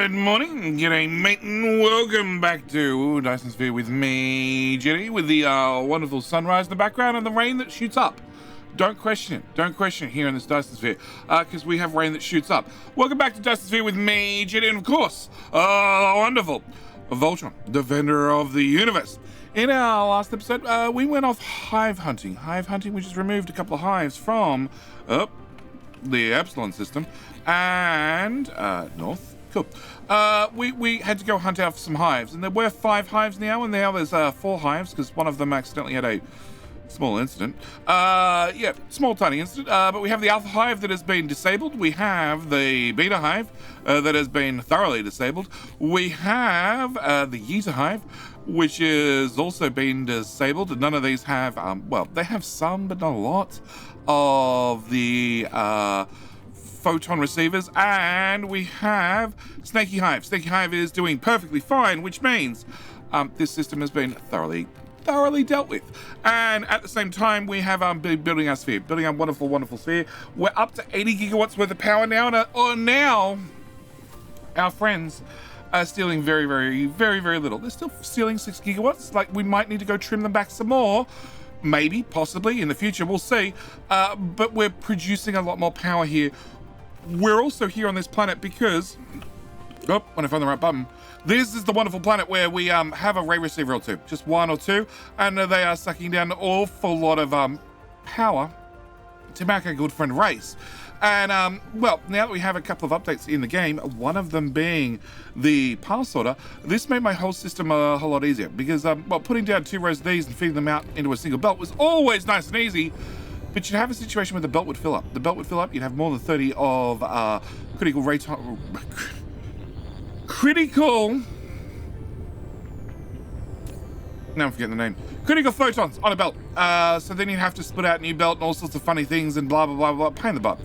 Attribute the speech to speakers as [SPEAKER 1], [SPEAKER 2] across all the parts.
[SPEAKER 1] Good morning, g'day mate, and welcome back to Dyson Sphere with me, Jenny, with the wonderful sunrise in the background and the rain that shoots up. Don't question it here in this Dyson Sphere, because we have rain that shoots up. Welcome back to Dyson Sphere with me, Jenny, and of course, wonderful Voltron, defender of the universe. In our last episode, we went off hive hunting. We just removed a couple of hives from the Epsilon system and north. Cool. We had to go hunt out for some hives, and there were 5 hives now, and now there's 4 hives because one of them accidentally had a small incident. Small tiny incident. But we have the alpha hive that has been disabled. We have the beta hive that has been thoroughly disabled. We have the Yeta hive, which is also been disabled. And none of these have, they have some, but not a lot of the photon receivers. And we have Snaky Hive. Snaky Hive is doing perfectly fine, which means this system has been thoroughly dealt with. And at the same time, we have been building our sphere, building our wonderful sphere. We're up to 80 gigawatts worth of power now, and now our friends are stealing very little. They're still stealing 6 gigawatts. Like, we might need to go trim them back some more. Maybe, possibly, in the future, we'll see. But we're producing a lot more power here. We're also here on this planet because, when I find the right button, this is the wonderful planet where we have a ray receiver or two, just 1 or 2, and they are sucking down an awful lot of power to make our good friend race. And, now that we have a couple of updates in the game, one of them being the power sorter, this made my whole system a whole lot easier because, putting down 2 rows of these and feeding them out into a single belt was always nice and easy. But you'd have a situation where the belt would fill up. The belt would fill up, you'd have more than 30 of critical now I'm forgetting the name. Critical photons on a belt. So then you'd have to split out a new belt and all sorts of funny things and blah, blah, blah, blah. Pain in the butt.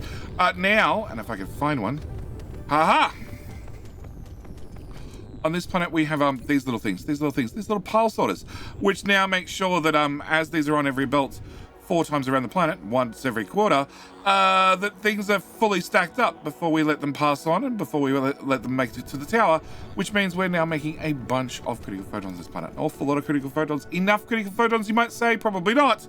[SPEAKER 1] Now, and if I can find one. On this planet, we have these little little pile sorters, which now make sure that as these are on every belt 4 times around the planet, once every quarter, that things are fully stacked up before we let them pass on and before we let them make it to the tower, which means we're now making a bunch of critical photons on this planet. An awful lot of critical photons. Enough critical photons, you might say? Probably not.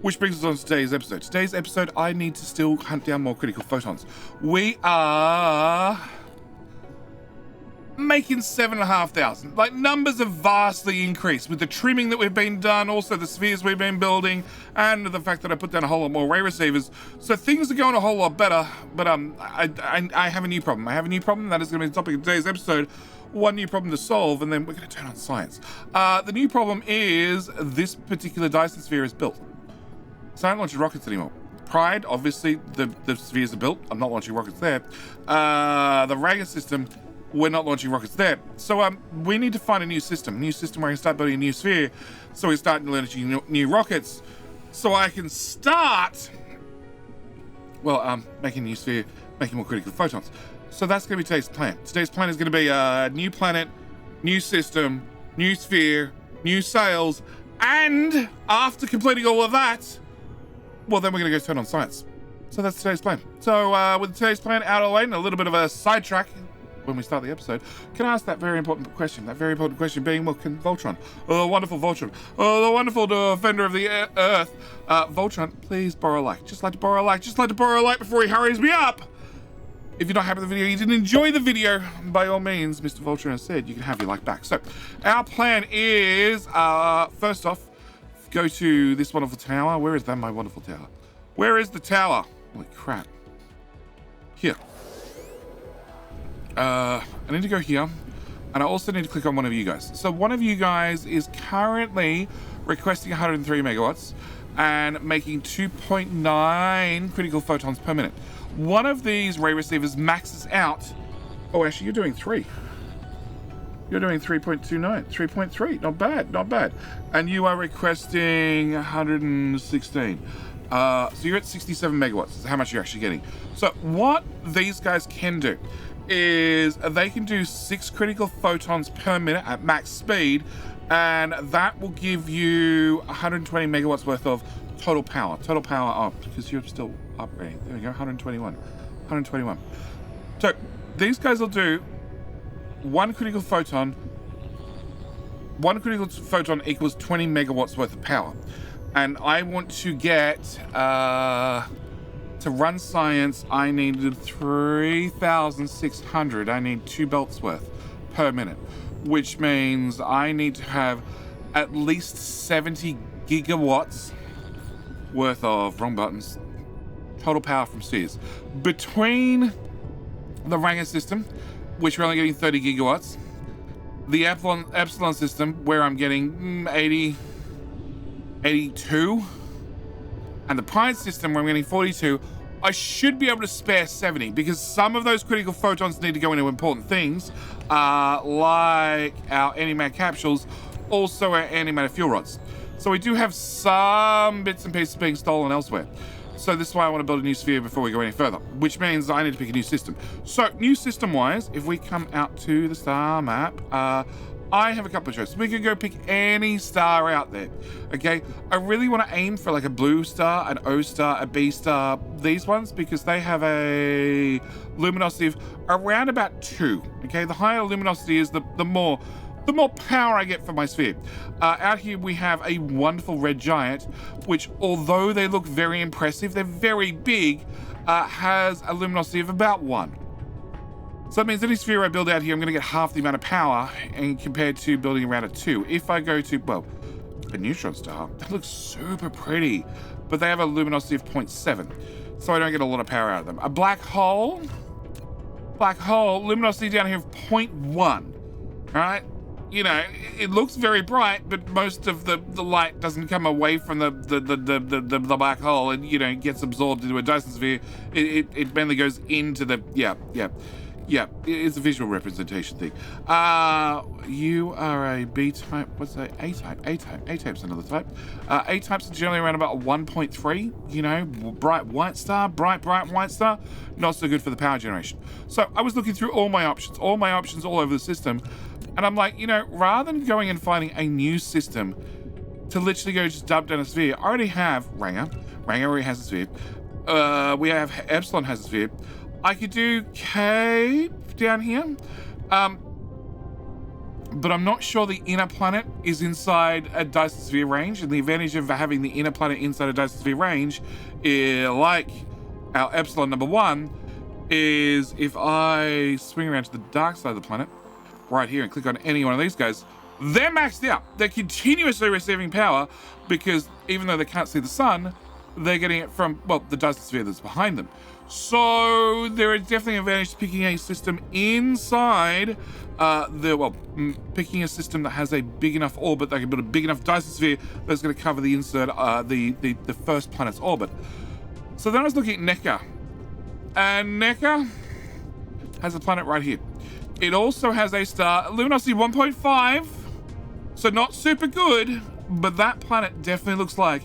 [SPEAKER 1] Which brings us on to today's episode. Today's episode, I need to still hunt down more critical photons. We are making 7,500. Like, numbers have vastly increased with the trimming that we've been done, also the spheres we've been building, and the fact that I put down a whole lot more ray receivers. So things are going a whole lot better, but I have a new problem. That is going to be the topic of today's episode. One new problem to solve, and then we're going to turn on science. The new problem is this particular Dyson Sphere is built. So I don't launch rockets anymore. Pride, obviously, the spheres are built. I'm not launching rockets there. The Raga system, we're not launching rockets there. So we need to find a new system where I can start building a new sphere. So we start launching new rockets. So I can start, making a new sphere, making more critical photons. So that's going to be today's plan. Today's plan is going to be a new planet, new system, new sphere, new sails, and after completing all of that, then we're going to go turn on science. So that's today's plan. So with today's plan out of the way and a little bit of a sidetrack when we start the episode, can I ask that very important question? That very important question being, can Voltron, the wonderful Voltron, the wonderful defender of the Earth, Voltron, please borrow a like. Just like to borrow a like before he hurries me up. If you're not happy with the video, you didn't enjoy the video, by all means, Mr. Voltron has said, you can have your like back. So our plan is, first off, go to this wonderful tower. Where is that, my wonderful tower? Where is the tower? Holy crap. Here. I need to go here, and I also need to click on one of you guys. So one of you guys is currently requesting 103 megawatts and making 2.9 critical photons per minute. One of these ray receivers maxes out. Oh, actually, you're doing 3. You're doing 3.29, 3.3. Not bad. And you are requesting 116. So you're at 67 megawatts. Is how much you're actually getting. So what these guys can do is they can do 6 critical photons per minute at max speed, and that will give you 120 megawatts worth of total power. Because you're still upgrading. There we go, 121. So these guys will do one critical photon equals 20 megawatts worth of power. And I want to get, to run science, I needed 3,600. I need 2 belts worth per minute, which means I need to have at least 70 gigawatts worth of, wrong buttons, total power from spheres. Between the Ranger system, which we're only getting 30 gigawatts, the Epsilon system, where I'm getting 82, and the Pride system, where I'm getting 42, I should be able to spare 70, because some of those critical photons need to go into important things, like our antimatter capsules, also our antimatter fuel rods. So we do have some bits and pieces being stolen elsewhere. So this is why I want to build a new sphere before we go any further, which means I need to pick a new system. So new system wise, if we come out to the star map, I have a couple of choices. We could go pick any star out there, okay? I really want to aim for like a blue star, an O star, a B star, these ones, because they have a luminosity of around about 2, okay? The higher luminosity is, the more power I get from my sphere. Out here we have a wonderful red giant, which, although they look very impressive, they're very big, has a luminosity of about 1. So that means any sphere I build out here, I'm going to get half the amount of power and compared to building around a 2. If I go to, well, a neutron star, that looks super pretty, but they have a luminosity of 0.7, so I don't get a lot of power out of them. A black hole, luminosity down here of 0.1, right? You know, it looks very bright, but most of the light doesn't come away from the black hole and, you know, gets absorbed into a Dyson sphere. It mainly goes into the, yeah, it's a visual representation thing. You are a B type, what's that? A type. A type's another type. A types are generally around about 1.3, you know, bright white star, bright white star, not so good for the power generation. So I was looking through all my options all over the system, and I'm like, you know, rather than going and finding a new system to literally go just dump down a sphere, I already have Ranger already has a sphere. We have Epsilon has a sphere. I could do K down here, but I'm not sure the inner planet is inside a Dyson Sphere range, and the advantage of having the inner planet inside a Dyson Sphere range, like our Epsilon number 1, is if I swing around to the dark side of the planet, right here, and click on any one of these guys, they're maxed out. They're continuously receiving power, because even though they can't see the sun, they're getting it from, well, the Dyson Sphere that's behind them. So there is definitely an advantage to picking a system inside picking a system that has a big enough orbit that can build a big enough Dyson Sphere that's going to cover the the first planet's orbit. So then I was looking at Necker, and Necker has a planet right here. It also has a star, luminosity 1.5, so not super good, but that planet definitely looks like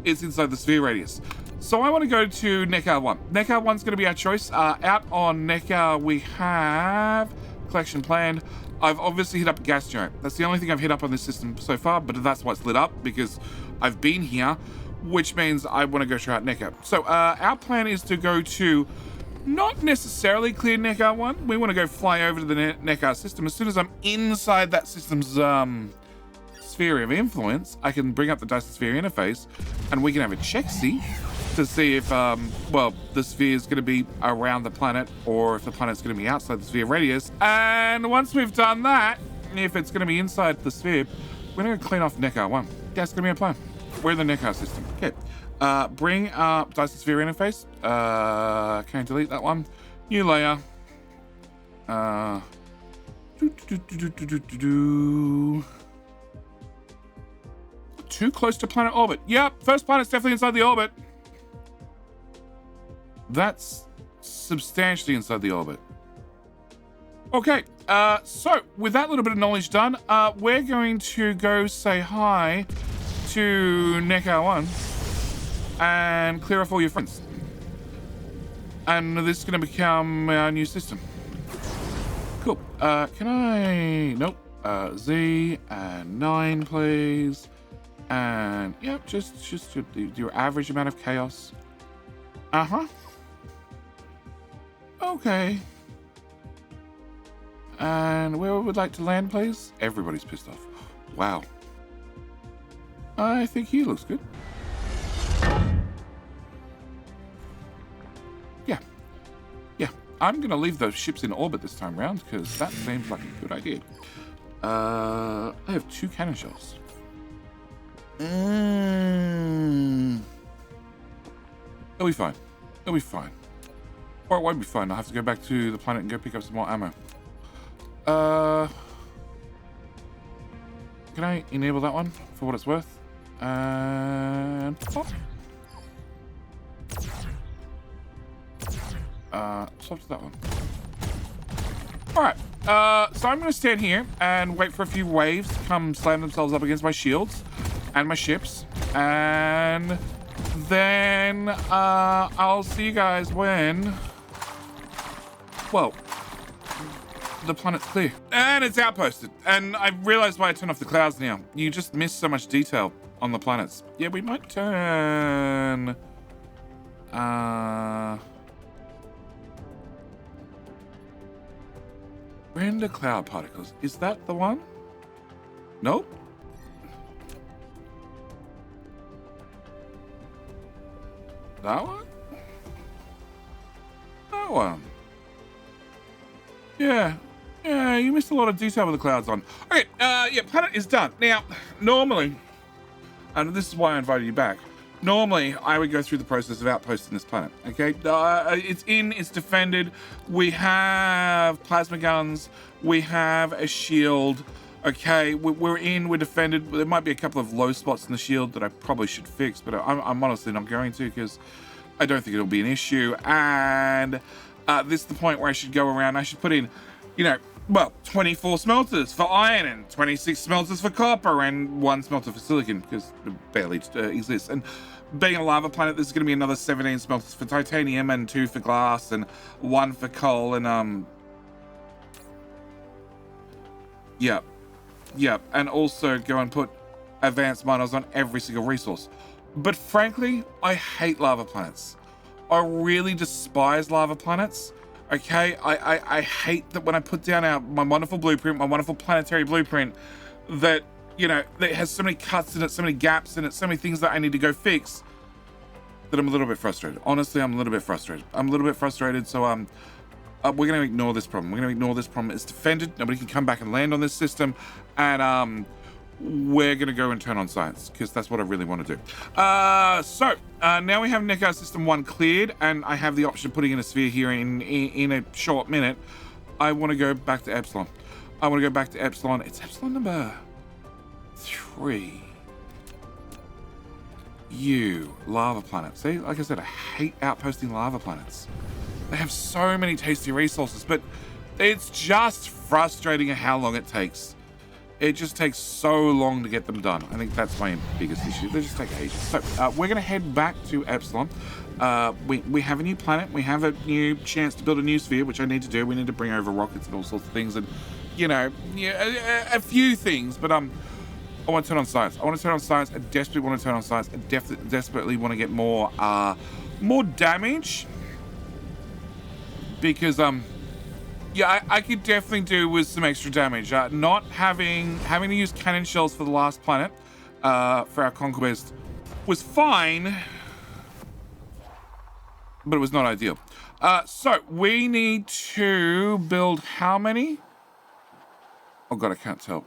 [SPEAKER 1] it's inside the sphere radius. So I want to go to Necker 1. Necker 1's going to be our choice. Out on Necker, we have collection planned. I've obviously hit up a gas giant. That's the only thing I've hit up on this system so far, but that's what's lit up because I've been here, which means I want to go try out Necker. So our plan is to go to not necessarily clear Necker 1. We want to go fly over to the Necker system. As soon as I'm inside that system's sphere of influence, I can bring up the Dyson Sphere interface and we can have a check-see to see if, the sphere is going to be around the planet or if the planet's going to be outside the sphere radius. And once we've done that, if it's going to be inside the sphere, we're going to clean off Necker 1. That's going to be our plan. We're in the Necker system. Okay. Bring up Dyson Sphere interface. Can I delete that one? New layer. Too close to planet orbit. Yep, first planet's definitely inside the orbit. That's substantially inside the orbit. Okay, so with that little bit of knowledge done, we're going to go say hi to Necker 1 and clear off all your friends. And this is going to become our new system. Cool. Can I... Nope. Z and 9, please. And, yeah, just your average amount of chaos. Uh-huh. Okay. And where we would like to land, please? Everybody's pissed off. Wow. I think he looks good. Yeah. Yeah. I'm going to leave those ships in orbit this time around because that seems like a good idea. I have 2 cannon shells. It'll be fine. It'll be fine. Or it won't be fine. I'll have to go back to the planet and go pick up some more ammo. Can I enable that one for what it's worth? And pop. Swap to that one. Alright, so I'm going to stand here and wait for a few waves to come slam themselves up against my shields and my ships. And then I'll see you guys when, well, the planet's clear. And it's outposted. And I realized why I turned off the clouds now. You just miss so much detail on the planets. Yeah, we might turn... render cloud particles. Is that the one? Nope. That one? That one. Yeah. Yeah, you missed a lot of detail with the clouds on. Okay, yeah, planet is done. Now, normally, and this is why I invited you back, normally I would go through the process of outposting this planet, okay? It's in, it's defended, we have plasma guns, we have a shield, okay? We're in, we're defended. There might be a couple of low spots in the shield that I probably should fix, but I'm honestly not going to because I don't think it'll be an issue. And this is the point where I should go around, I should put in, you know, well, 24 smelters for iron and 26 smelters for copper and 1 smelter for silicon because it barely exists. And being a lava planet, there's going to be another 17 smelters for titanium and 2 for glass and 1 for coal and yeah, and also go and put advanced miners on every single resource. But frankly, I hate lava planets. I really despise lava planets. Okay, I hate that when I put down my wonderful blueprint, my wonderful planetary blueprint, that, you know, that has so many cuts in it, so many gaps in it, so many things that I need to go fix, that I'm a little bit frustrated. Honestly, I'm a little bit frustrated. So we're going to ignore this problem. It's defended. Nobody can come back and land on this system. And we're going to go and turn on science because that's what I really want to do. So now we have Neckar System 1 cleared, and I have the option of putting in a sphere here in a short minute. I want to go back to Epsilon. It's Epsilon number 3. Lava planet. See, like I said, I hate outposting lava planets. They have so many tasty resources, but it's just frustrating how long it takes. It just takes so long to get them done. I think that's my biggest issue. They just take ages. So we're going to head back to Epsilon. We have a new planet. We have a new chance to build a new sphere, which I need to do. We need to bring over rockets and all sorts of things, and you know, a few things. But I want to turn on science. I desperately want to turn on science. I desperately want to get more damage because yeah, I could definitely do with some extra damage. Not having to use cannon shells for the last planet for our conquest was fine, but it was not ideal. So we need to build how many? Oh god, I can't tell.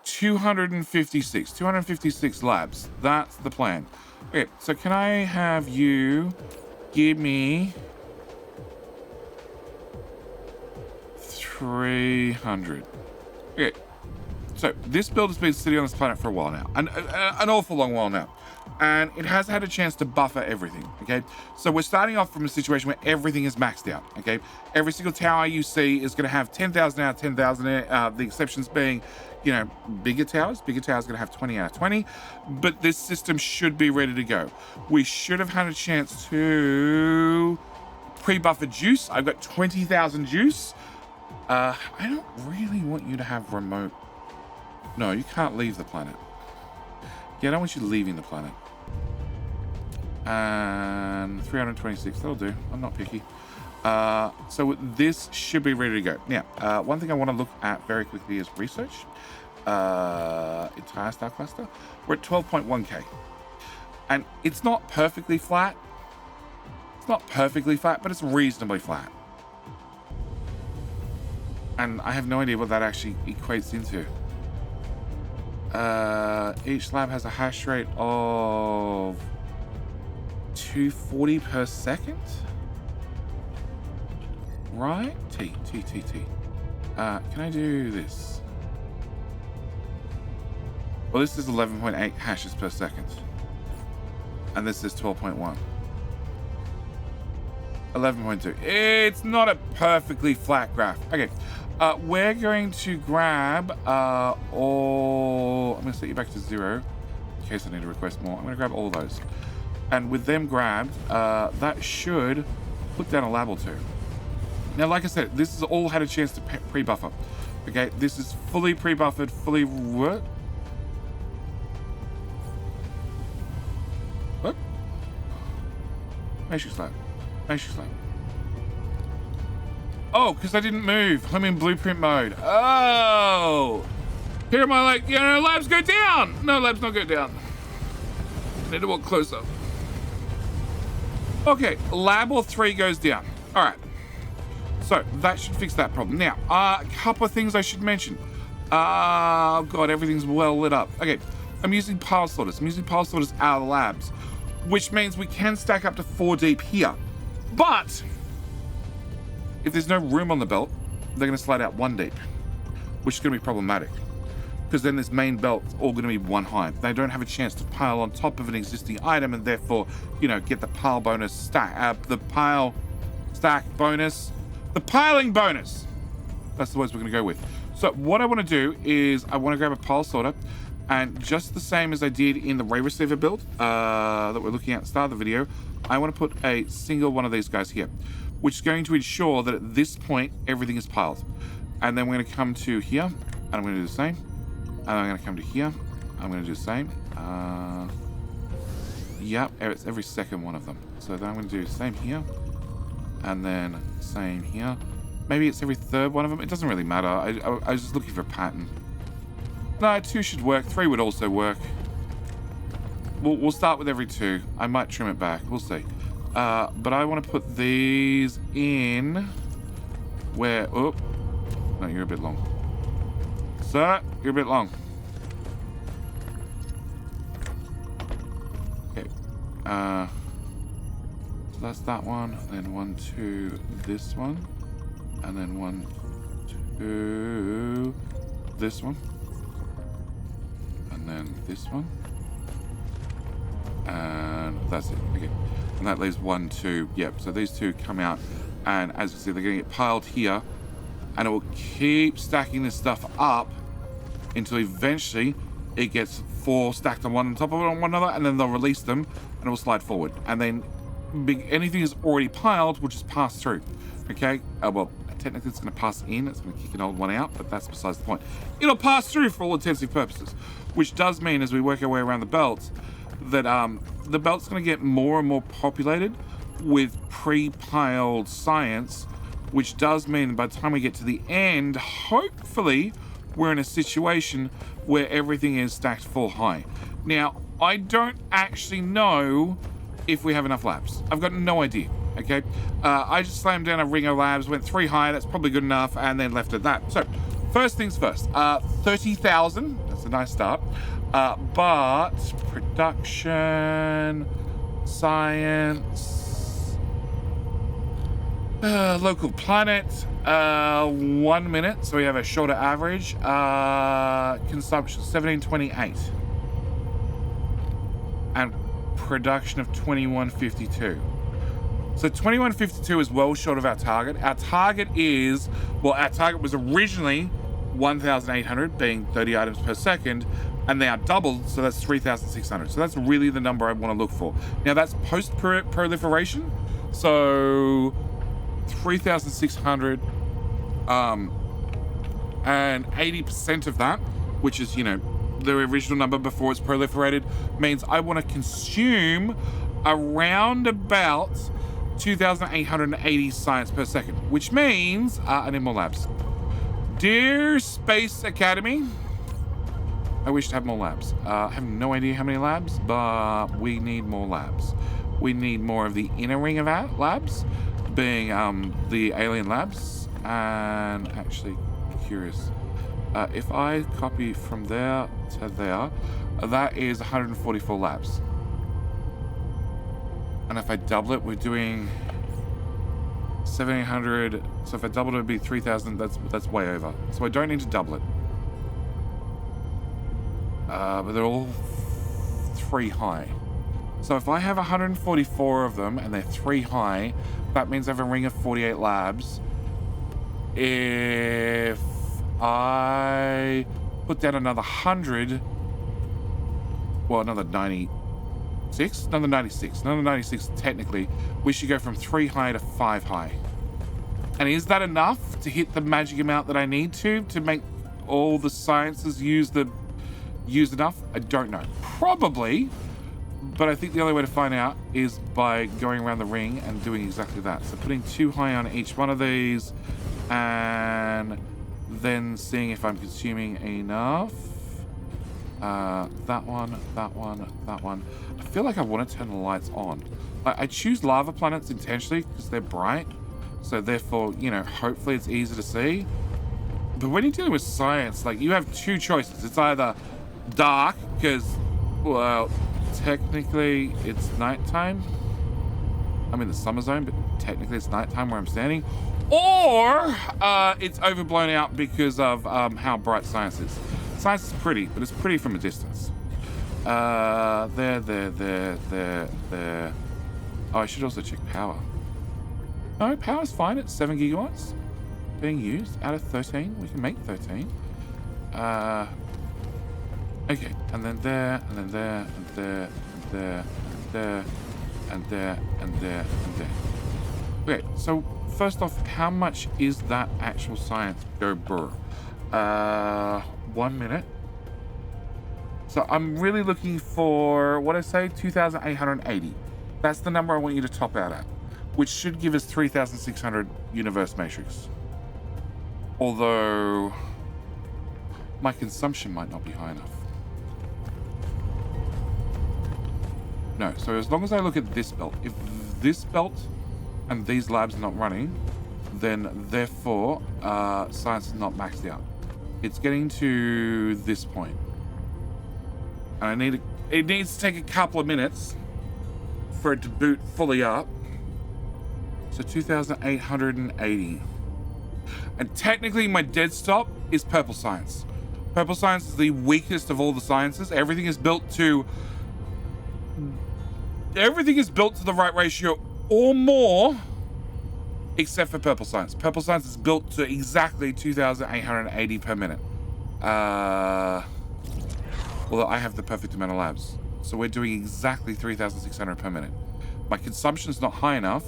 [SPEAKER 1] 256 labs. That's the plan. Okay, so can I have you give me 300. Okay, so this build has been sitting on this planet for a while now, an awful long while now, and it has had a chance to buffer everything. Okay, so we're starting off from a situation where everything is maxed out. Okay, every single tower you see is going to have 10,000 out of 10,000. The exceptions being, you know, bigger towers. Bigger towers going to have 20 out of 20, but this system should be ready to go. We should have had a chance to pre-buffer juice. I've got 20,000 juice. I don't really want you to have remote. No, you can't leave the planet. Yeah, I don't want you leaving the planet. And 326, that'll do. I'm not picky. So this should be ready to go. Now, one thing I want to look at very quickly is research. Entire star cluster. We're at 12.1k. And it's not perfectly flat. It's not perfectly flat, but it's reasonably flat. And I have no idea what that actually equates into. Each lab has a hash rate of 240 per second. Right? T. Can I do this? Well, this is 11.8 hashes per second. And this is 12.1. 11.2. It's not a perfectly flat graph. Okay. We're going to grab all... I'm going to set you back to 0 in case I need to request more. I'm going to grab all those. And with them grabbed, that should put down a lab or two. Now, like I said, this has all had a chance to pre-buffer. Okay, this is fully pre-buffered, fully... What? What? Matrix lab. Matrix lab. Oh, because I didn't move. I'm in blueprint mode. Oh! Here am I like, you know, labs go down! No, labs not go down. I need to walk closer. Okay, lab or 3 goes down. All right. So that should fix that problem. Now, a couple of things I should mention. Oh God, everything's well lit up. Okay, I'm using pile sorters. I'm using pile sorters out of the labs, which means we can stack up to 4 deep here. But if there's no room on the belt, they're going to slide out 1 deep, which is going to be problematic because then this main belt's all going to be 1 high. They don't have a chance to pile on top of an existing item and therefore, you know, get the pile bonus stack, the pile stack bonus. The piling bonus. That's the words we're going to go with. So what I want to do is I want to grab a pile sorter and just the same as I did in the ray receiver build that we're looking at start of the video, I want to put a single one of these guys here, which is going to ensure that at this point, everything is piled. And then we're going to come to here and I'm going to do the same. And I'm going to come to here. I'm going to do the same. Yep, it's every second one of them. So then I'm going to do the same here. And then same here. Maybe it's every 3rd one of them. It doesn't really matter. I was just looking for a pattern. No, 2 should work. 3 would also work. We'll start with every 2. I might trim it back. We'll see. But I want to put these in where... Oh, no, you're a bit long. Sir, you're a bit long. Okay. That's that one, then 1, 2, this one, and then 1, 2, this one, and then this one, and that's it. Okay, and that leaves 1, 2. Yep. So these 2 come out, and as you see, they're going to get piled here, and it will keep stacking this stuff up until eventually it gets 4 stacked on one on top of one another, and then they'll release them, and it will slide forward, and then. Anything is already piled will just pass through. Okay, well technically it's going to pass in, it's going to kick an old one out, but that's besides the point. It'll pass through for all intensive purposes, which does mean as we work our way around the belts that the belt's going to get more and more populated with pre-piled science, which does mean by the time we get to the end, hopefully we're in a situation where everything is stacked full high. Now, I don't actually know if we have enough labs. I've got no idea, okay? I just slammed down a ring of labs, went 3 high, that's probably good enough, and then left at that. So, first things first, 30,000, that's a nice start, but production, science, local planet, 1 minute, so we have a shorter average, consumption, 1728, and production of 2152. So 2152 is well short of our target. Our target is, well, our target was originally 1,800, being 30 items per second, and now doubled, so that's 3,600. So that's really the number I want to look for. Now that's post-proliferation, so 3,600, and 80% of that, which is, you know, the original number before it's proliferated, means I want to consume around about 2,880 science per second, which means I need more labs. Dear Space Academy, I wish to have more labs. I have no idea how many labs, but we need more labs. We need more of the inner ring of our labs, being the alien labs. And actually, curious, if I copy from there to there, that is 144 labs. And if I double it, we're doing 1,700. So if I double it, it'd be 3,000. That's way over. So I don't need to double it. But they're all 3 high. So if I have 144 of them and they're 3 high, that means I have a ring of 48 labs. If I put down another 100, well, another 96, another 96 technically, we should go from 3 high to 5 high. And is that enough to hit the magic amount that I need to make all the sciences use enough? I don't know. Probably, but I think the only way to find out is by going around the ring and doing exactly that. So putting 2 high on each one of these and then seeing if I'm consuming enough. That one. I feel like I want to turn the lights on. I choose lava planets intentionally because they're bright. So therefore, you know, hopefully it's easy to see. But when you're dealing with science, like, you have 2 choices. It's either dark, because, well, technically it's nighttime. I'm in the summer zone, but technically it's nighttime where I'm standing. Or it's overblown out because of how bright science is. Science is pretty, but it's pretty from a distance. There. Oh, I should also check power. No, power's fine. It's 7 gigawatts being used out of 13. We can make 13. Okay, and then there, and then there, and there, and there, and there, and there, and there, and there. Okay, so first off, how much is that actual science? Go burr. 1 minute. So I'm really looking for, what I say, 2,880. That's the number I want you to top out at, which should give us 3,600 universe matrix. Although my consumption might not be high enough. No, so as long as I look at this belt, if this belt and these labs are not running, then therefore science is not maxed out. It's getting to this point. And it needs to take a couple of minutes for it to boot fully up. So 2,880. And technically my dead stop is purple science. Purple science is the weakest of all the sciences. Everything is built to the right ratio or more, except for purple science. Purple science is built to exactly 2,880 per minute. Although I have the perfect amount of labs. So we're doing exactly 3,600 per minute. My consumption's not high enough,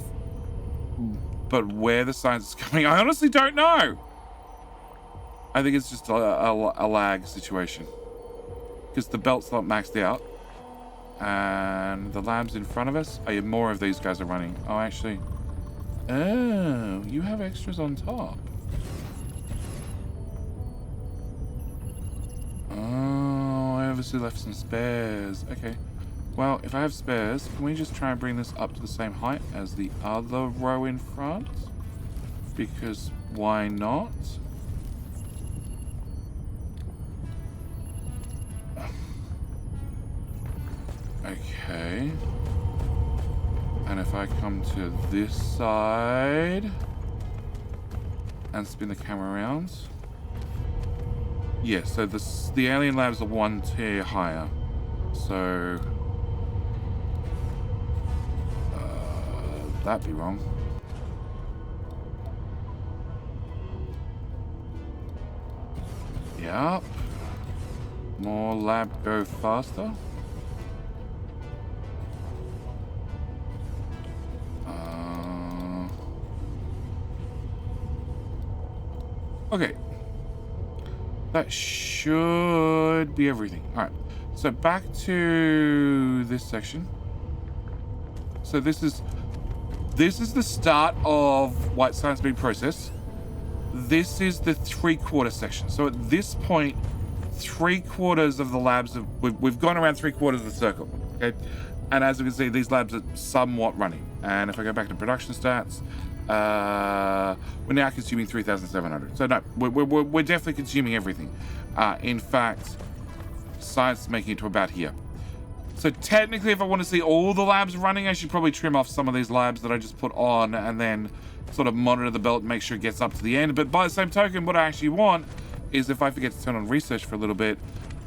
[SPEAKER 1] but where the science is coming, I honestly don't know. I think it's just a lag situation. Because the belt's not maxed out. And the labs in front of us, oh yeah, more of these guys are running. Oh, actually. Oh, you have extras on top. Oh, I obviously left some spares. Okay. Well, if I have spares, can we just try and bring this up to the same height as the other row in front? Because why not? Okay. And if I come to this side and spin the camera around. Yeah, so the alien labs are 1 tier higher. So that'd be wrong. Yep. More lab go faster. Okay. That should be everything. All right. So back to this section. So this is This is the start of white science being processed. This is the 3/4 section. So at this point, 3/4 of the labs we've gone around 3/4 of the circle. Okay, and as you can see, these labs are somewhat running. And if I go back to production stats, we're now consuming 3,700. So no, we're definitely consuming everything. In fact, science is making it to about here. So technically, if I want to see all the labs running, I should probably trim off some of these labs that I just put on and then sort of monitor the belt and make sure it gets up to the end. But by the same token, what I actually want is, if I forget to turn on research for a little bit,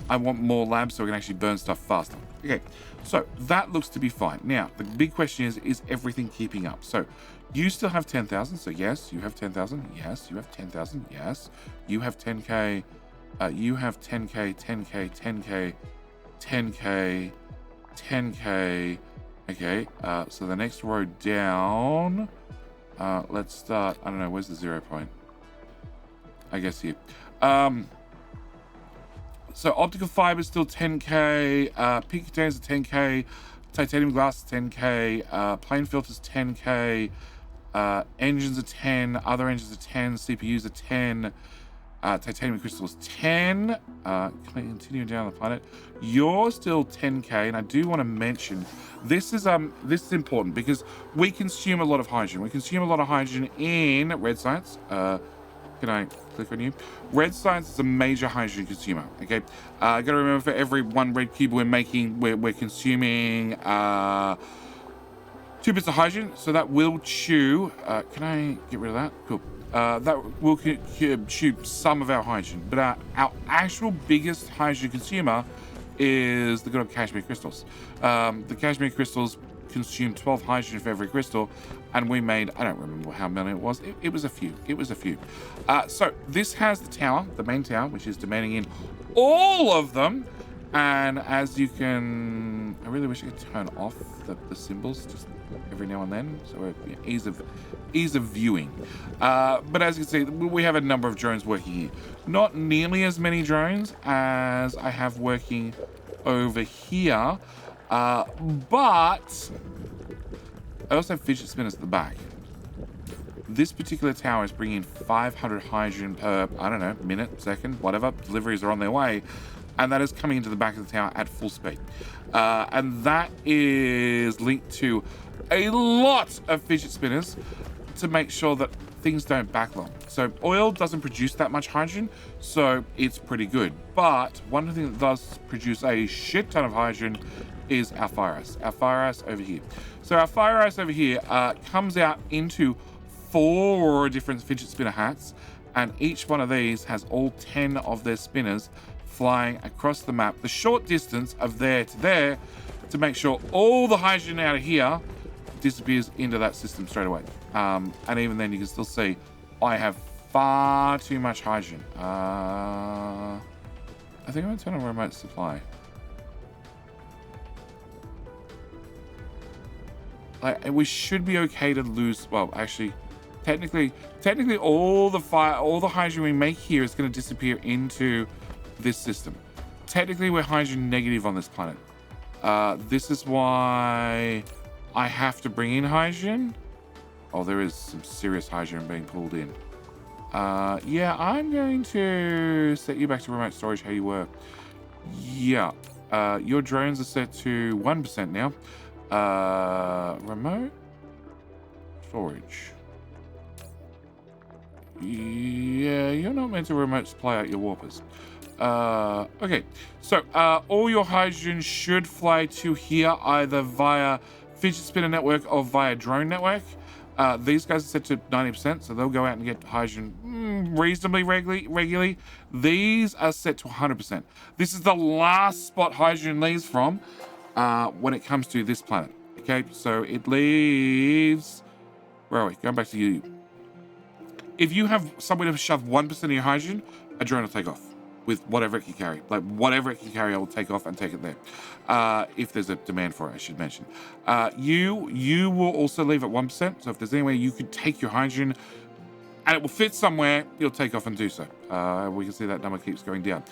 [SPEAKER 1] I want more labs so I can actually burn stuff faster. Okay, so that looks to be fine. Now, the big question is everything keeping up? So you still have 10,000. So yes, you have 10,000. Yes, you have 10,000. Yes, you have 10K. You have 10K, 10K, 10K, 10K, 10K. Okay, so the next row down, let's start, I don't know, where's the 0 point? I guess here. So optical fiber is still 10K, PEEK containers are 10K, titanium glass is 10K, plane filters 10K, engines are 10, other engines are 10, CPUs are 10, titanium crystals 10. Continuing down the planet, you're still 10K, and I do want to mention this is important because we consume a lot of hydrogen. We consume a lot of hydrogen in red science. Can I click on you? Red science is a major hydrogen consumer. Okay, got to remember, for every one red cube we're making, we're consuming 2 bits of hydrogen. So that will chew. Can I get rid of that? Cool. That will chew some of our hydrogen, but our actual biggest hydrogen consumer is the good old cashmere crystals. The cashmere crystals consume 12 hydrogen for every crystal, and we made, I don't remember how many it was. It was a few. It was a few. So this has the tower, the main tower, which is demanding in all of them. And as you can, I really wish I could turn off the symbols just every now and then, so ease of viewing. But as you can see, we have a number of drones working here. Not nearly as many drones as I have working over here, but I also have fidget spinners at the back. This particular tower is bringing 500 hydrogen per, I don't know, minute, second, whatever. Deliveries are on their way. And that is coming into the back of the tower at full speed. And that is linked to a lot of fidget spinners to make sure that things don't backlog. So oil doesn't produce that much hydrogen, so it's pretty good. But one thing that does produce a shit ton of hydrogen is our fire ice. Our fire ice over here. So our fire ice over here comes out into 4 different fidget spinner hats, and each one of these has all 10 of their spinners flying across the map, the short distance of there to there, to make sure all the hydrogen out of here disappears into that system straight away. And even then, you can still see I have far too much hydrogen. I think I'm going to turn on remote supply. We should be okay to lose. Well, actually, technically, all the hydrogen we make here is going to disappear into this system. Technically, we're hydrogen negative on this planet. This is why I have to bring in hydrogen. Oh, there is some serious hydrogen being pulled in. Yeah, I'm going to set you back to remote storage how you were. Yeah, your drones are set to 1% now. Remote storage. Yeah, you're not meant to remote supply out your warpers. Okay, so all your hydrogen should fly to here either via fidget spinner network or via drone network. These guys are set to 90%, so they'll go out and get hydrogen reasonably regularly. These are set to 100%. This is the last spot hydrogen leaves from when it comes to this planet. Okay, so it leaves, where are we? Going back to you. If you have somewhere to shove 1% of your hydrogen, a drone will take off with whatever it can carry. Like, whatever it can carry, I will take off and take it there. If there's a demand for it, I should mention. You will also leave at 1%. So if there's any way you could take your hydrogen and it will fit somewhere, you'll take off and do so. We can see that number keeps going down.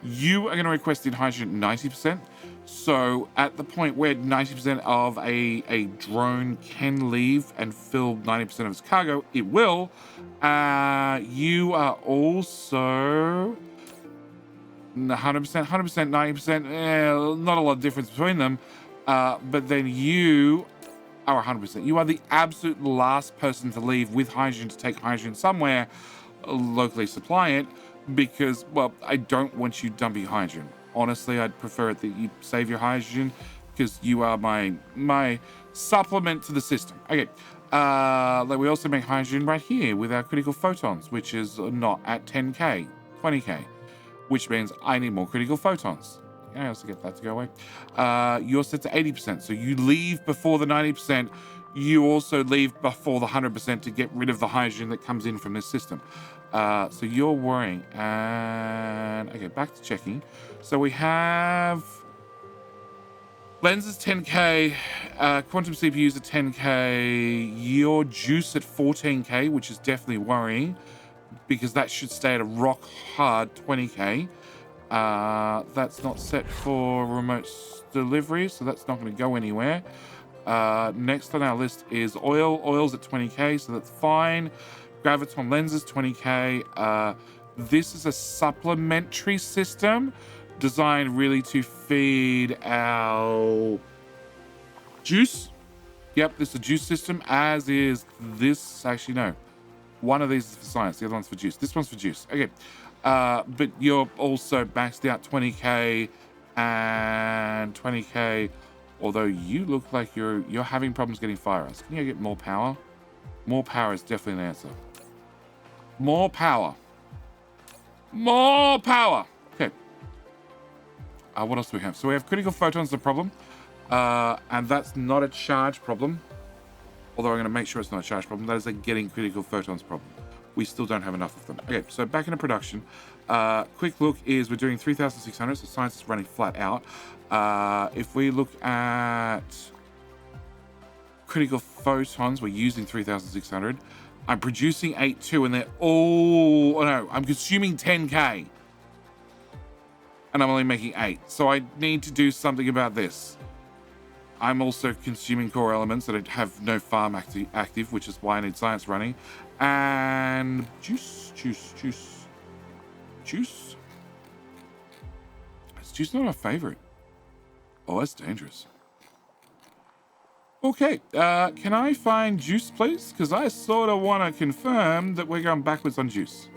[SPEAKER 1] You are going to request in hydrogen 90%. So at the point where 90% of a drone can leave and fill 90% of its cargo, it will. You are also 100%, 90%, not a lot of difference between them. But then you are 100%. You are the absolute last person to leave with hydrogen to take hydrogen somewhere, locally supply it, because, well, I don't want you dumping hydrogen. Honestly, I'd prefer it that you save your hydrogen because you are my supplement to the system. Okay. Like we also make hydrogen right here with our critical photons, which is not at 10k, 20k, which means I need more critical photons. I also get that to go away. You're set to 80%, so you leave before the 90%. You also leave before the 100% to get rid of the hydrogen that comes in from this system. So you're worrying. And okay, back to checking. So we have lenses 10k, quantum CPUs at 10k, your juice at 14k, which is definitely worrying because that should stay at a rock hard 20k. That's not set for remote delivery, so that's not going to go anywhere. Next on our list is oil. Oil's at 20k, so that's fine. Graviton lenses 20k. This is a supplementary system designed really to feed our juice. Yep, this is a juice system, as is this. Actually, no. One of these is for science, the other one's for juice. This one's for juice. Okay. But you're also maxed out 20k and 20k, although you look like you're having problems getting fire arrows. Can you get more power? More power is definitely an answer. More power. More power. Okay. What else do we have? So we have critical photons, the problem. And that's not a charge problem. Although I'm going to make sure it's not a charge problem. That is a getting critical photons problem. We still don't have enough of them. Okay, so back into production. Quick look is we're doing 3,600, so science is running flat out. If we look at critical photons, we're using 3,600. I'm producing 8.2 and they're all... Oh no, I'm consuming 10k. And I'm only making 8. So I need to do something about this. I'm also consuming core elements that have no farm active, which is why I need science running. And juice. Is juice not our favorite? Oh, that's dangerous. Okay, can I find juice, please? Because I sort of want to confirm that we're going backwards on juice.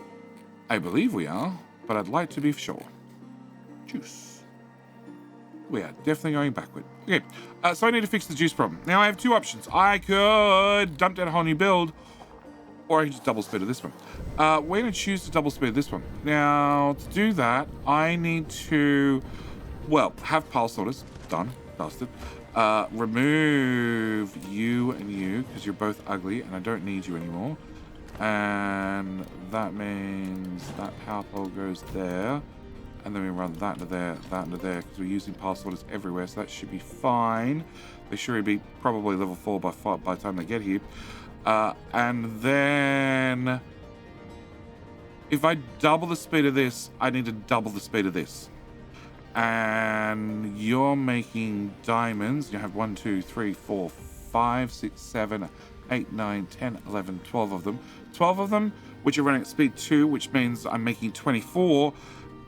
[SPEAKER 1] I believe we are, but I'd like to be sure. Juice. We are definitely going backward. Okay, so I need to fix the juice problem. Now I have two options. I could dump down a whole new build, or I can just double speed of this one. We're going to choose to double speed this one. Now, to do that, I need to, well, have pulse sorters. Done. Bastard. Remove you and you, because you're both ugly, and I don't need you anymore. And that means that power pole goes there. And then we run that into there, because we're using pulse sorters everywhere, so that should be fine. They should be probably level 4 by the time they get here. And then if I double the speed of this, I need to double the speed of this. And you're making diamonds. You have 1, 2, 3, 4, 5, 6, 7, 8, 9, 10, 11, 12 of them. 12 of them, which are running at speed 2, which means I'm making 24.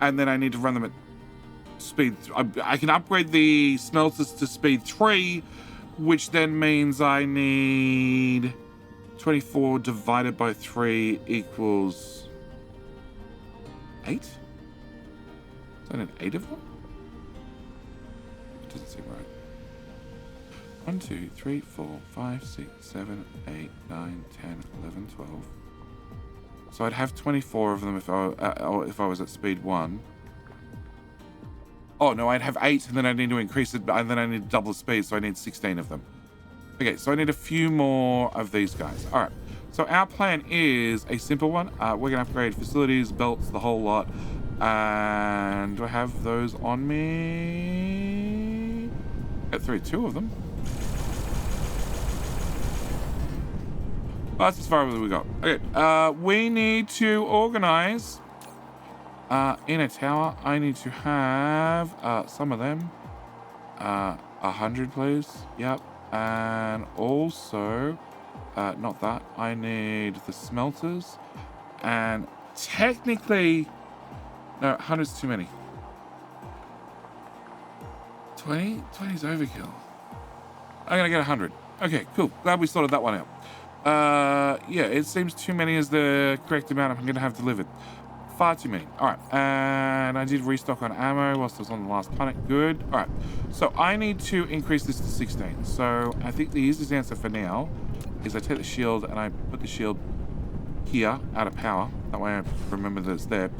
[SPEAKER 1] And then I need to run them at speed... I can upgrade the smelters to speed 3, which then means I need 24 divided by 3 equals 8? So I need 8 of them? It doesn't seem right. 1, 2, 3, 4, 5, 6, 7, 8, 9, 10, 11, 12... So I'd have 24 of them if I was at speed 1. Oh, no, I'd have 8, and then I need to increase it, and then I need to double the speed, so I need 16 of them. Okay, so I need a few more of these guys. All right, so our plan is a simple one. We're going to upgrade facilities, belts, the whole lot. And do I have those on me? Got 2 of them. That's as far as we got. Okay, we need to organize in a tower. I need to have some of them. 100, please. Yep. And also, not that. I need the smelters. And technically, no, 100's too many. 20? 20's overkill. I'm gonna get 100. Okay, cool. Glad we sorted that one out. Yeah, it seems too many is the correct amount I'm gonna have delivered. Far too many. All right, and I did restock on ammo whilst I was on the last planet. Good. All right, so I need to increase this to 16. So I think the easiest answer for now is I take the shield and I put the shield here out of power. That way I remember that it's there.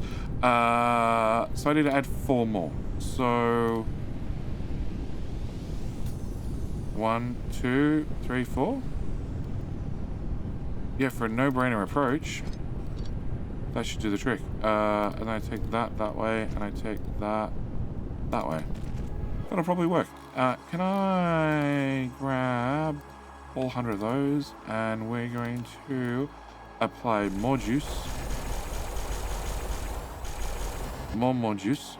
[SPEAKER 1] So I need to add 4 more. So 1, 2, 3, 4. Yeah, for a no-brainer approach, that should do the trick. And then I take that way, and I take that way. That'll probably work. Can I grab all 100 of those? And we're going to apply more juice. More juice.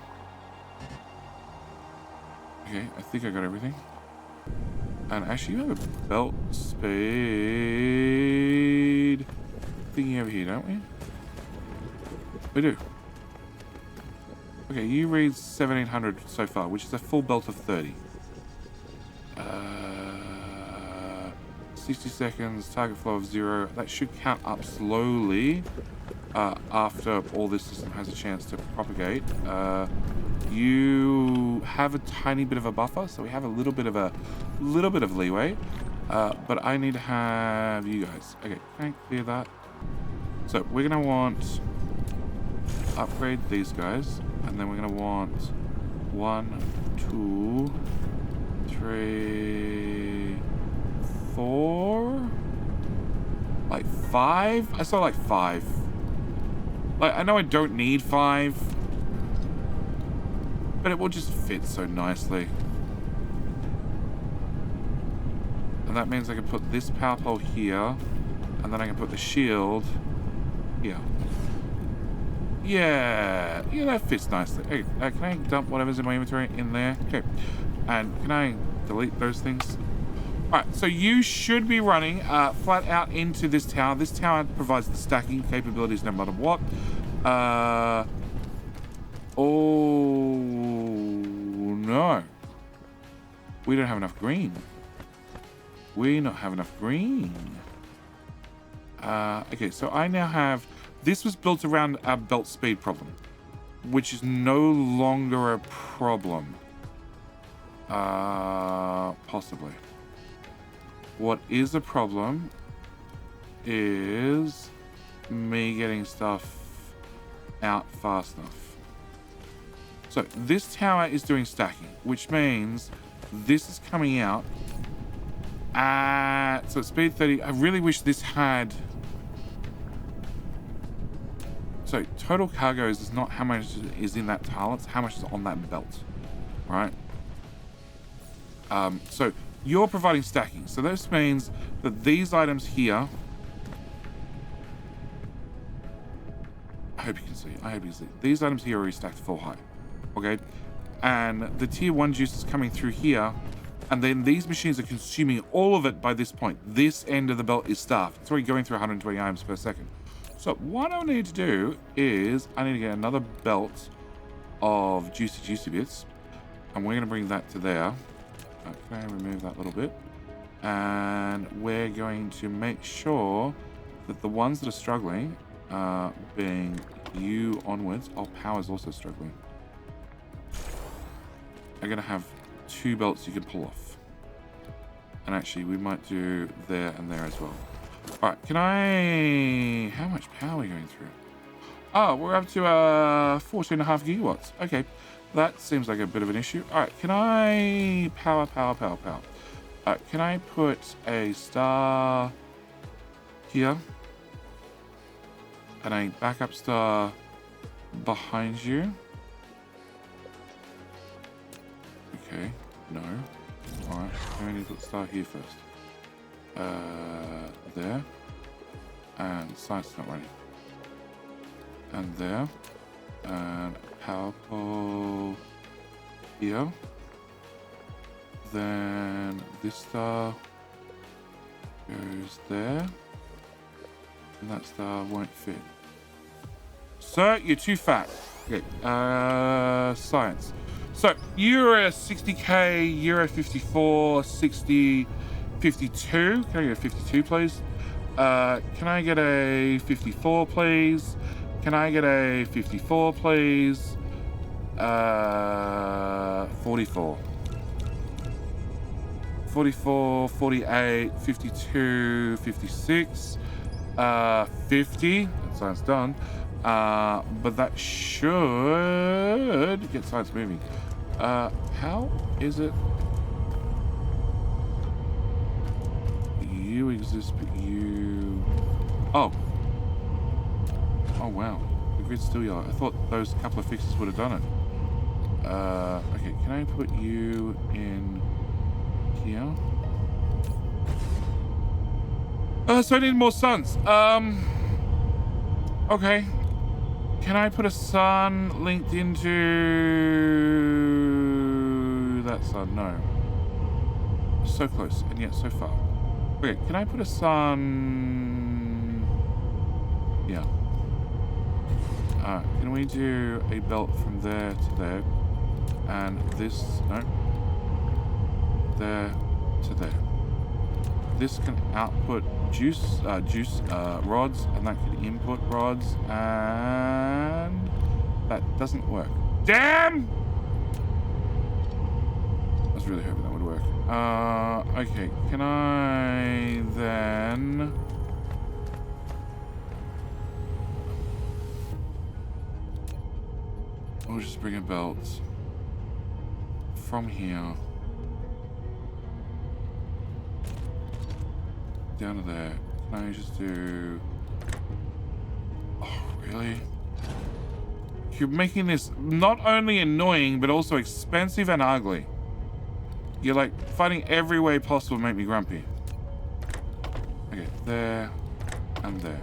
[SPEAKER 1] Okay, I think I got everything. And actually, you have a belt speed thingy over here, don't we? We do. Okay, you read 1700 so far, which is a full belt of 30. 60 seconds, target flow of 0. That should count up slowly after all this system has a chance to propagate. You have a tiny bit of a buffer, so we have a little bit of leeway. But I need to have you guys. Okay, can I clear that? So we're gonna want upgrade these guys, and then we're gonna want 1, 2, 3, 4, like 5. I saw like 5. Like, I know I don't need 5, but it will just fit so nicely. And that means I can put this power pole here, and then I can put the shield here. Yeah, that fits nicely. Okay, can I dump whatever's in my inventory in there? Okay, and can I delete those things? All right, so you should be running flat out into this tower. This tower provides the stacking capabilities no matter what. Oh no, we don't have enough green. We not have enough green. Okay, so I now have. This was built around our belt speed problem, which is no longer a problem. Possibly. What is a problem is me getting stuff out fast enough. So this tower is doing stacking, which means this is coming out at, so speed 30. I really wish this had. So total cargoes is not how much is in that tile, it's how much is on that belt, right? So you're providing stacking. So this means that these items here, I hope you can see, these items here are already stacked full high, okay? And the tier 1 juice is coming through here, and then these machines are consuming all of it by this point. This end of the belt is staffed. It's already going through 120 items per second. So what I need to do is I need to get another belt of juicy bits, and we're going to bring that to there. Okay, remove that little bit, and we're going to make sure that the ones that are struggling, being you onwards, power's also struggling, are going to have 2 belts you can pull off. And actually, we might do there and there as well. All right, can I... How much power are we going through? Oh, we're up to 14.5 gigawatts. Okay, that seems like a bit of an issue. All right, can I... Power. Can I put a star here? And a backup star behind you? Okay, no. All right, we need to put the star here first. There, and science not running, and there, and power pole here, then this star goes there. And that star won't fit. Sir, you're too fat. Okay, science. So, you're a 60k, you're a 54, 60, 52. Can I get a 52, please? Can I get a 54, please? Can I get a 54, please? 44. 44, 48, 52, 56, 50. That science done. But that should get science moving. How is it? You exist, but you... Oh. Oh, wow. The grid's still yellow. I thought those couple of fixes would have done it. Okay, can I put you in here? So I need more suns. Okay. Can I put a sun linked into that sun? No. So close, and yet so far. Okay, can I put a sun... Yeah. Can we do a belt from there to there? And this... No. There to there. This can output juice rods, and that can input rods, and that doesn't work. Damn! I was really hoping that would work. Okay, can I then... I'll just bring a belt from here down to there. Can I just do... Oh, really? You're making this not only annoying, but also expensive and ugly. You're like fighting every way possible to make me grumpy. Okay, there and there.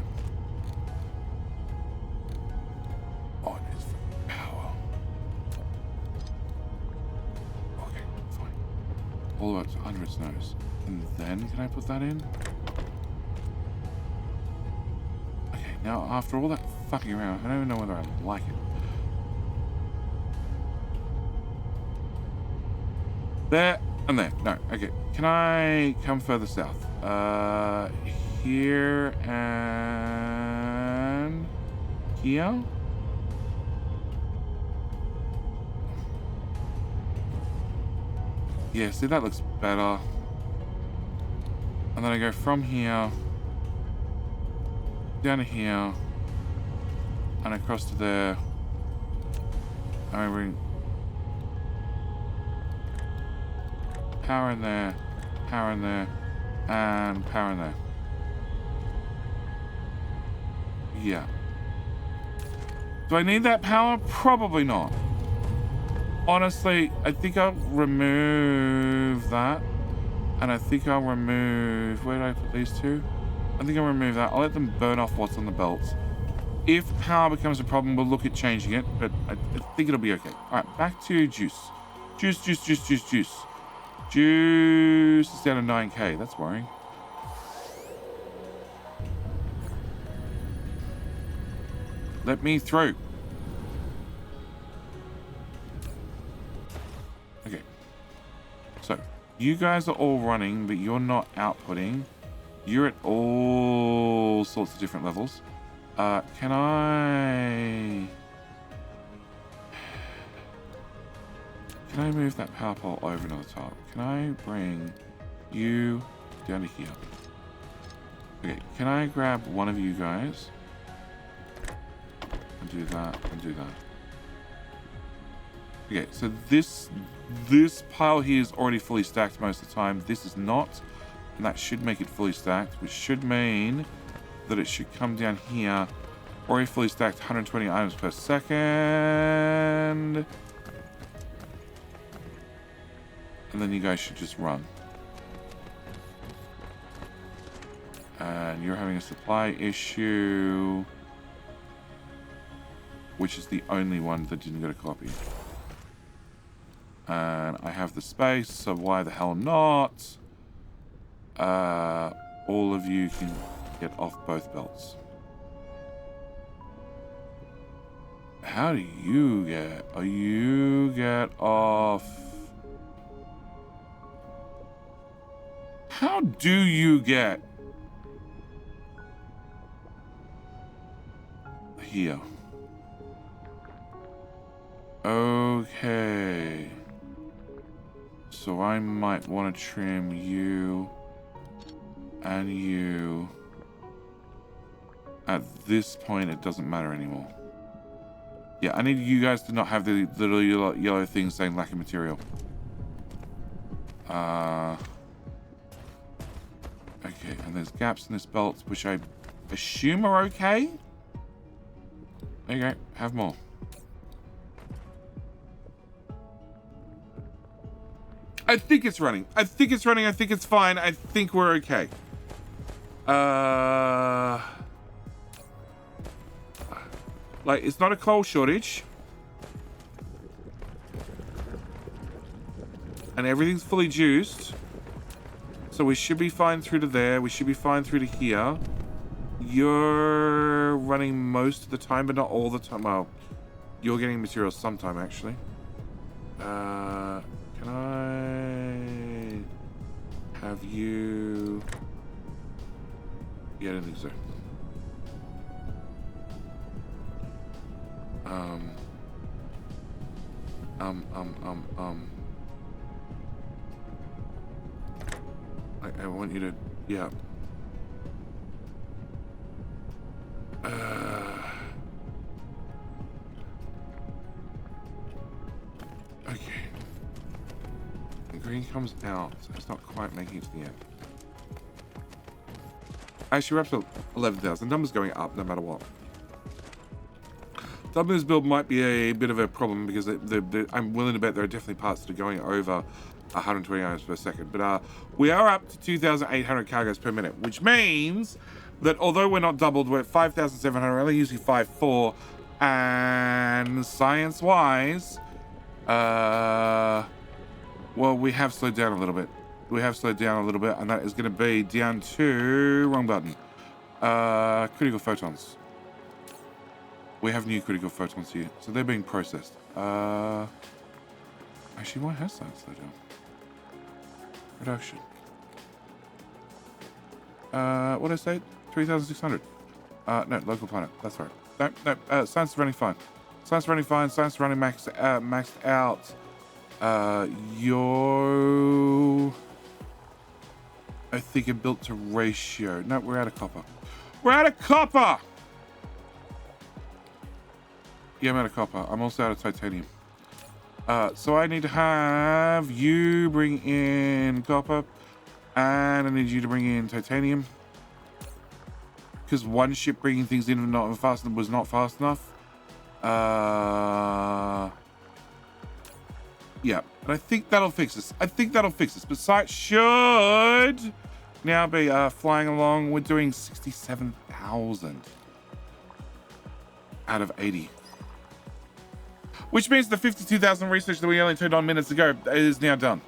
[SPEAKER 1] Oh, it is for power. Okay, fine. All the way up to under its nose. And then can I put that in? Okay, now after all that fucking around, I don't even know whether I like it. There and there. No, okay. Can I come further south? Here and here? Yeah, see, that looks better. And then I go from here down to here and across to there. I bring power in there, power in there, and power in there. Yeah. Do I need that power? Probably not. Honestly, I think I'll remove that. And I think I'll remove... Where did I put these two? I think I'll remove that. I'll let them burn off what's on the belts. If power becomes a problem, we'll look at changing it. But I think it'll be okay. Alright, back to juice. Juice. Juice is down to 9k. That's worrying. Let me through. Okay. So, you guys are all running, but you're not outputting. You're at all sorts of different levels. Can I move that power pole over another tile? Can I bring you down to here? Okay, can I grab one of you guys? And do that, and do that. Okay, so this pile here is already fully stacked most of the time. This is not, and that should make it fully stacked, which should mean that it should come down here. Already fully stacked, 120 items per second. And then you guys should just run. And you're having a supply issue, which is the only one that didn't get a copy. And I have the space, so why the hell not? All of you can get off both belts. How do you get? Oh, you get off. How do you get here? Okay. So I might want to trim you and you. At this point, it doesn't matter anymore. Yeah, I need you guys to not have the little yellow thing saying lack of material. Okay, and there's gaps in this belt, which I assume are okay. There you go, have more. I think it's running. I think it's running. I think it's fine. I think we're okay. Like, it's not a coal shortage. And everything's fully juiced. So we should be fine through to there. We should be fine through to here. You're running most of the time, but not all the time. Well, you're getting materials sometime, actually. Can I have you... Yeah, I don't think so. I want you to, yeah. Okay. The green comes out, so it's not quite making it to the end. Actually, we're up to 11,000. Numbers going up no matter what. This build might be a bit of a problem because I'm willing to bet there are definitely parts that are going over 120 items per second. But we are up to 2,800 cargoes per minute, which means that although we're not doubled, we're at 5,700. We're only using 5.4. And science-wise, well, we have slowed down a little bit. We have slowed down a little bit, and that is going to be down to... Wrong button. Critical photons. We have new critical photons here, so they're being processed. Actually, why has that slowed down? Reduction. What did I say? 3,600. No, local planet. That's right. No, science is running fine. Science is running fine. Science is running maxed out. Your... I think it built to ratio. No, we're out of copper. We're out of copper! Yeah, I'm out of copper. I'm also out of titanium. So I need to have you bring in copper, and I need you to bring in titanium. Because one ship bringing things in was not fast enough. Yeah, and I think that'll fix this. But site should now be flying along. We're doing 67,000 out of 80. Which means the 52,000 research that we only turned on minutes ago is now done.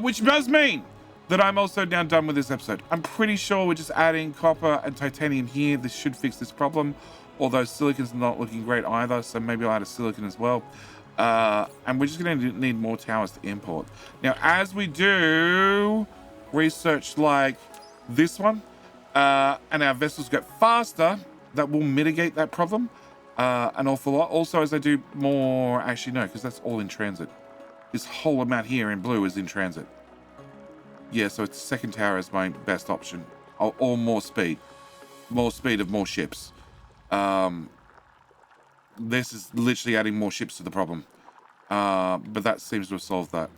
[SPEAKER 1] Which does mean that I'm also now done with this episode. I'm pretty sure we're just adding copper and titanium here. This should fix this problem. Although silicon's not looking great either, so maybe I'll add a silicon as well. And we're just going to need more towers to import. Now, as we do research like this one, and our vessels get faster, that will mitigate that problem. An awful lot. Also, as I do more, actually no, because that's all in transit. This whole amount here in blue is in transit. Yeah, so it's second tower is my best option. Or more speed. More speed of more ships. This is literally adding more ships to the problem. But that seems to have solved that.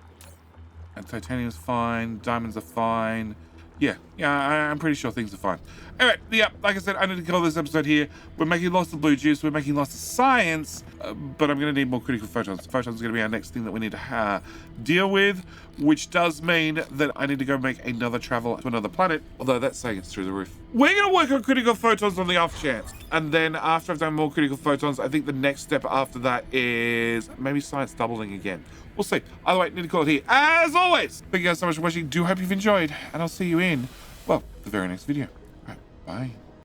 [SPEAKER 1] And titanium's fine. Diamonds are fine. Yeah, Yeah, I'm pretty sure things are fine. Anyway, yeah, like I said, I need to call this episode here. We're making lots of blue juice. We're making lots of science, but I'm going to need more critical photons. Photons are going to be our next thing that we need to deal with, which does mean that I need to go make another travel to another planet, although that's saying it's through the roof. We're going to work on critical photons on the off chance. And then after I've done more critical photons, I think the next step after that is maybe science doubling again. We'll see. Either way, need to call it here. As always, thank you guys so much for watching. Do hope you've enjoyed, and I'll see you in, well, the very next video. All right, bye.